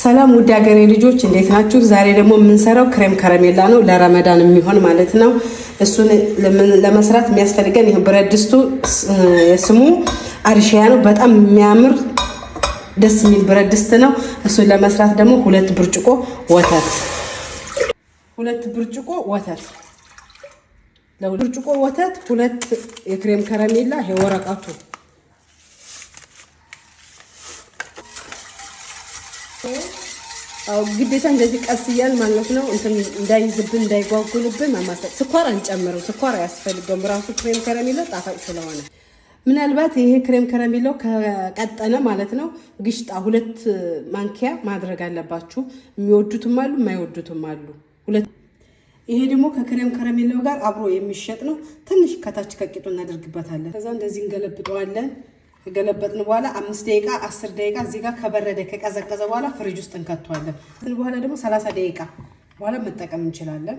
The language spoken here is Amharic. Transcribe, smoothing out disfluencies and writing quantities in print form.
ሰላም ውድ ሀገሬ ልጆች እንዴት ናችሁ? ዛሬ ደግሞ የምንሰራው ክሬም ከረሜላ ነው ለረመዳን የሚሆን ማለት ነው። እሱን ለመስራት የሚያስፈልገን ይሄ ብረት ድስቱ ስሙ አርሺያ ነው። በጣም የሚያምር ደስ የሚል ብረት ድስት ነው። እሱን ለመስራት ደግሞ 2 ብርጭቆ ወተት ለብርጭቆ ወተት 2 የክሬም ከረሜላ ይሄ ወረቀቱ አው ግዴታ እንደዚህ ቀስ ይያል ማለት ነው። እንትን እንዳይዝብን እንዳይጓጉልብን ማማሰል። ስኳር አንጨምረው፣ ስኳር አያስፈልገውም። ራሱ ክሬም ከረሜላ ጣፋጭ ስለሆነ ምናልባት ይሄ ክሬም ከረሜላው ከቀጠነ ማለት ነው ግሽጣ 2 ማንኪያ ማድረግ አለባችሁ። የሚወዱትም አሉ የማይወዱትም አሉ። ይሄ ደግሞ ከክሬም ከረሜላው ጋር አብሮ የሚሸጥ ነው። ትንሽ ከታች ከቂጡ እናደርግበታለን። ከዛ እንደዚህ እንገለብጠዋለን። ከገለበጥን በኋላ 5 ደቂቃ 10 ደቂቃ እዚህ ጋር ከበረደ ከቀዘቀዘ በኋላ ፍሪጅ ውስጥ እንከተዋለን። በኋላ ደግሞ 30 ደቂቃ በኋላ መጠቀም እንችላለን።